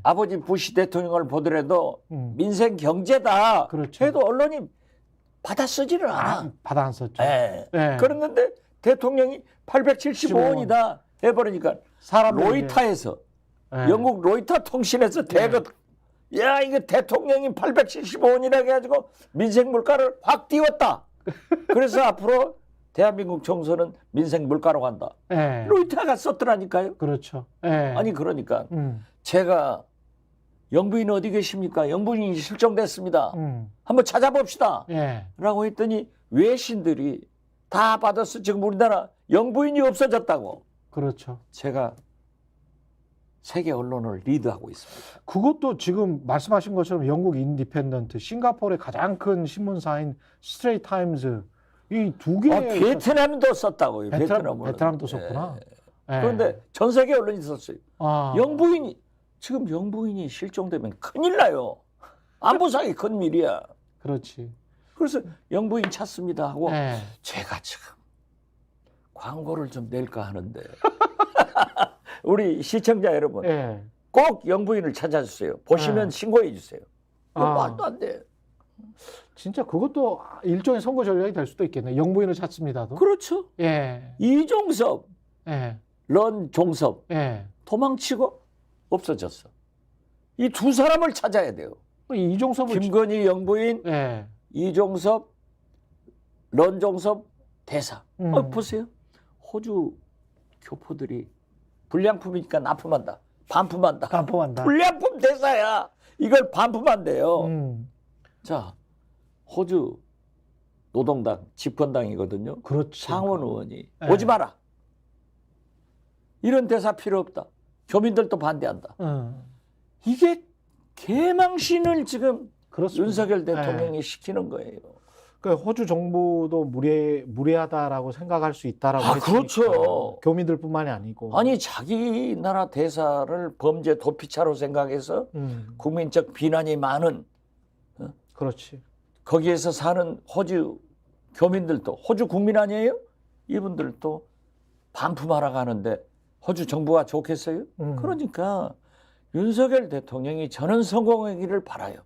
아버지 부시 대통령을 보더라도 민생 경제다 그렇죠. 해도 언론이 받아 쓰지를 않아. 받아 안 썼죠. 예. 예. 그랬는데 대통령이 875원이다 해버리니까 로이터에서 예. 영국 로이터 통신에서 대거 야 이거 대통령이 875원이라 해가지고 민생 물가를 확 띄웠다. 그래서 앞으로 대한민국 총선은 민생 물가로 간다. 예. 로이터가 썼더라니까요. 그렇죠. 예. 아니 그러니까 제가 영부인 어디 계십니까? 영부인이 실종됐습니다. 한번 찾아봅시다. 예. 라고 했더니 외신들이 다 받아서 지금 우리나라 영부인이 없어졌다고. 그렇죠. 제가 세계 언론을 리드하고 있습니다. 그것도 지금 말씀하신 것처럼 영국 인디펜던트, 싱가포르의 가장 큰 신문사인 스트레이트 타임즈 이 두 개. 베트남도 썼다고요. 베트남도 썼구나. 예. 그런데 전 세계 언론이 썼어요. 아. 지금 영부인이 실종되면 큰일 나요. 안보상이 큰 일이야. 그렇지. 그래서 영부인 찾습니다 하고 예. 제가 지금 광고를 좀 낼까 하는데 우리 시청자 여러분 예. 꼭 영부인을 찾아주세요. 보시면 신고해 주세요. 이거 말도 안 돼. 진짜 그것도 일종의 선거 전략이 될 수도 있겠네. 영부인을 찾습니다도. 그렇죠. 예. 이종섭, 예. 런종섭 예. 도망치고 없어졌어. 이 두 사람을 찾아야 돼요. 이종섭을 김건희 영부인, 예. 이종섭, 런종섭 대사. 보세요. 호주 교포들이 불량품이니까 납품한다. 반품한다. 반품한다. 불량품 대사야. 이걸 반품한대요. 자, 호주 노동당 집권당이거든요. 그렇지. 상원 의원이 네. 오지 마라. 이런 대사 필요 없다. 교민들도 반대한다. 이게 개망신을 지금 그렇습니다. 윤석열 대통령이 시키는 거예요. 그러니까 호주 정부도 무례하다라고 생각할 수 있다라고 했으니까. 그렇죠. 교민들뿐만이 아니고. 아니 자기 나라 대사를 범죄 도피차로 생각해서 국민적 비난이 많은 그렇지. 거기에서 사는 호주 교민들도 호주 국민 아니에요? 이분들도 반품하러 가는데 호주 정부가 좋겠어요? 그러니까 윤석열 대통령이 저는 성공하기를 바라요.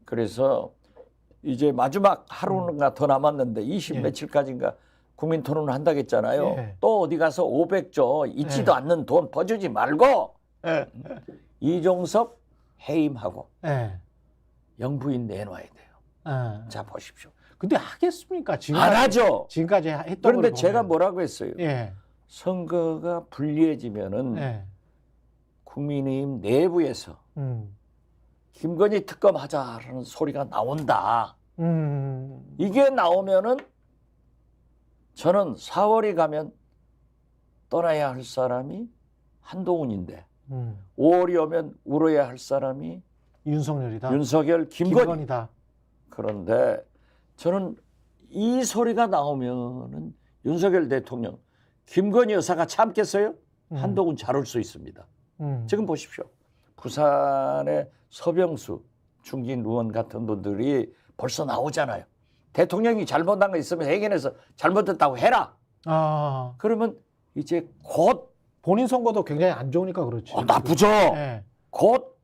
그래서 이제 마지막 하루가 더 남았는데 20 며칠까지인가 국민 토론을 한다겠잖아요. 예. 또 어디 가서 500조 있지도 않는 돈 퍼주지 말고 이종섭 해임하고 영부인 내놔야 돼요. 자 보십시오. 근데 하겠습니까? 안 하죠. 지금까지 했던 그런데 거를 제가 보면. 뭐라고 했어요. 예. 선거가 불리해지면은 국민의힘 내부에서 김건희 특검 하자라는 소리가 나온다. 이게 나오면은 저는 4월이 가면 떠나야 할 사람이 한동훈인데 5월이 오면 울어야 할 사람이 윤석열이다. 윤석열, 김건희다. 그런데 저는 이 소리가 나오면은 윤석열 대통령, 김건희 여사가 참겠어요? 한동훈 자를 수 있습니다. 지금 보십시오. 부산의 서병수 중진 의원 같은 분들이 벌써 나오잖아요. 대통령이 잘못한 거 있으면 회견에서 잘못했다고 해라. 그러면 이제 곧 본인 선거도 굉장히 안 좋으니까 그렇지. 나쁘죠. 예. 곧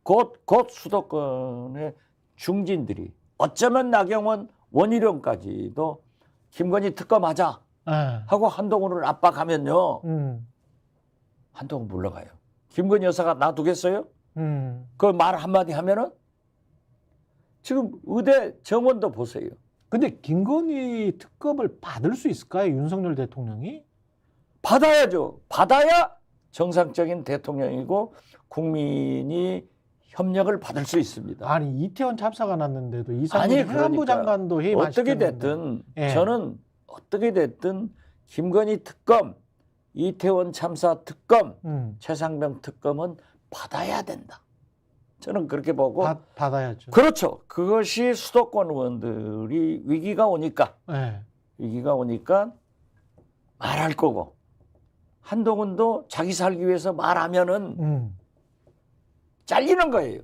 수도권의 중진들이 어쩌면 나경원 원희룡까지도 김건희 특검하자 하고 한동훈을 압박하면요. 한동훈 물러가요. 김건희 여사가 놔두겠어요? 그 말 한마디 하면은 지금 의대 정원도 보세요. 근데 김건희 특검을 받을 수 있을까요? 윤석열 대통령이? 받아야죠. 받아야 정상적인 대통령이고 국민이 협력을 받을 수 있습니다. 아니 이태원 참사가 났는데도 이상민 행안부 장관도 해임 안 어떻게 시켰는데. 됐든 저는 어떻게 됐든 김건희 특검, 이태원 참사 특검, 최상병 특검은 받아야 된다. 저는 그렇게 보고 받아야죠. 그렇죠. 그것이 수도권 의원들이 위기가 오니까 말할 거고 한동훈도 자기 살기 위해서 말하면은 잘리는 거예요.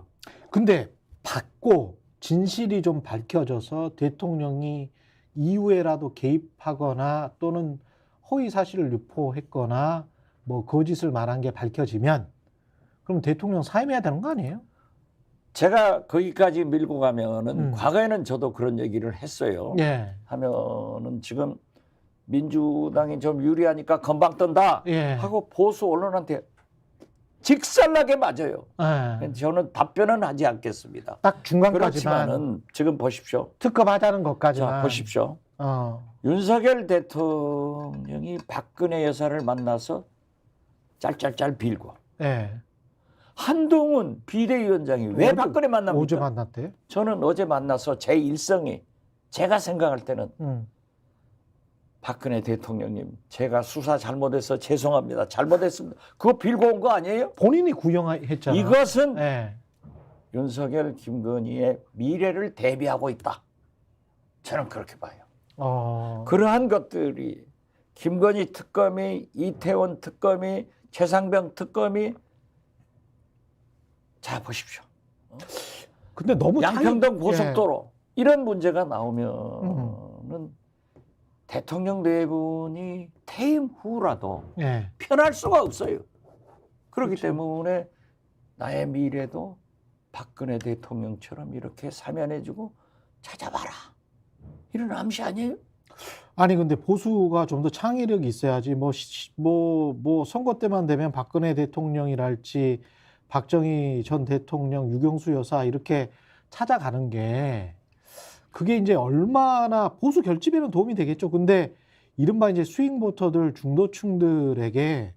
근데 받고 진실이 좀 밝혀져서 대통령이 이후에라도 개입하거나 또는 허위 사실을 유포했거나 뭐 거짓을 말한 게 밝혀지면 그럼 대통령 사임해야 되는 거 아니에요? 제가 거기까지 밀고 가면은 음. 과거에는 저도 그런 얘기를 했어요. 예. 하면은 지금 민주당이 좀 유리하니까 건방 뜬다 예. 하고 보수 언론한테 직살나게 맞아요. 예. 저는 답변은 하지 않겠습니다. 딱 중간까지만 그렇지만은 지금 보십시오. 특검하자는 것까지만. 자, 보십시오. 어. 윤석열 대통령이 박근혜 여사를 만나서 짤짤짤 빌고 예. 한동훈 비대위원장이 왜 어제- 박근혜 만납니까? 어제 만났대. 저는 어제 만나서 제 일성이 제가 생각할 때는 박근혜 대통령님 제가 수사 잘못해서 죄송합니다. 잘못했습니다. 그거 빌고 온 거 아니에요? 본인이 구형했잖아. 이것은 예. 윤석열 김건희의 미래를 대비하고 있다. 저는 그렇게 봐요. 그러한 것들이 김건희 특검이 이태원 특검이 최상병 특검이 자 보십시오. 근데 너무 양평동 차이- 고속도로 이런 문제가 나오면은 대통령 내분이 퇴임 후라도 예. 예. 편할 수가 없어요. 그렇기 그렇죠. 때문에 나의 미래도 박근혜 대통령처럼 이렇게 사면해주고 찾아봐라. 이런 암시 아니에요? 아니 근데 보수가 좀 더 창의력이 있어야지 뭐 선거 때만 되면 박근혜 대통령이랄지 박정희 전 대통령, 유경수 여사 이렇게 찾아가는 게 그게 이제 얼마나 보수 결집에는 도움이 되겠죠. 근데 이른바 이제 스윙 보터들 중도층들에게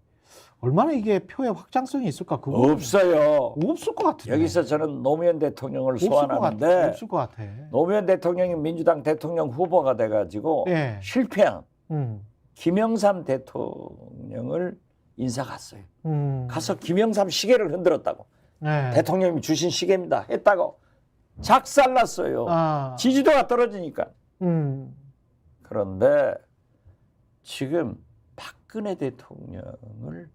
얼마나 이게 표의 확장성이 있을까? 그거 없어요. 없을 것 같은데. 여기서 저는 노무현 대통령을 없을 것 같아. 소환하는데 없을 것 같아. 노무현 대통령이 민주당 대통령 후보가 돼가지고 예. 실패한 김영삼 대통령을 인사 갔어요. 가서 김영삼 시계를 흔들었다고. 예. 대통령이 주신 시계입니다. 했다고 작살났어요. 아. 지지도가 떨어지니까. 음. 그런데 지금 박근혜 대통령을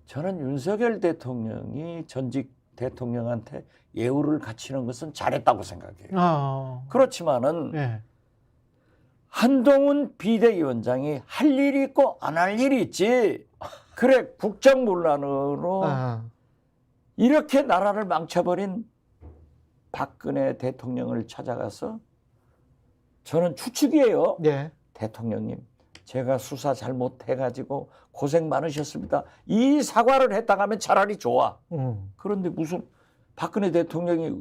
저는 윤석열 대통령이 전직 대통령한테 예우를 갖추는 것은 잘했다고 생각해요. 아. 그렇지만은 예. 한동훈 비대위원장이 할 일이 있고 안 할 일이 있지. 그래 국정문란으로 아. 이렇게 나라를 망쳐버린 박근혜 대통령을 찾아가서 저는 추측이에요. 예. 대통령님 제가 수사 잘못해가지고 고생 많으셨습니다. 이 사과를 했다가 하면 차라리 좋아. 그런데 무슨 박근혜 대통령이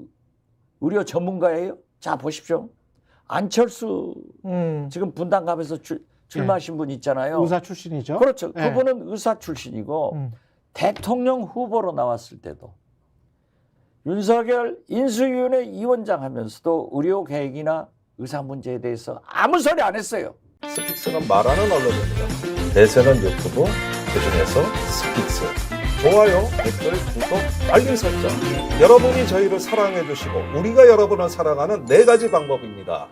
의료 전문가예요? 자 보십시오. 안철수 지금 분당갑에서 출마하신 분 있잖아요. 의사 출신이죠. 그렇죠. 예. 그분은 의사 출신이고 대통령 후보로 나왔을 때도 윤석열 인수위원회 위원장 하면서도 의료 계획이나 의사 문제에 대해서 아무 소리 안 했어요. 스픽스는 말하는 언론입니다. 대세는 유튜브, 그중에서 스픽스. 좋아요, 댓글, 구독, 알림 설정. 여러분이 저희를 사랑해 주시고 우리가 여러분을 사랑하는 4가지 방법입니다.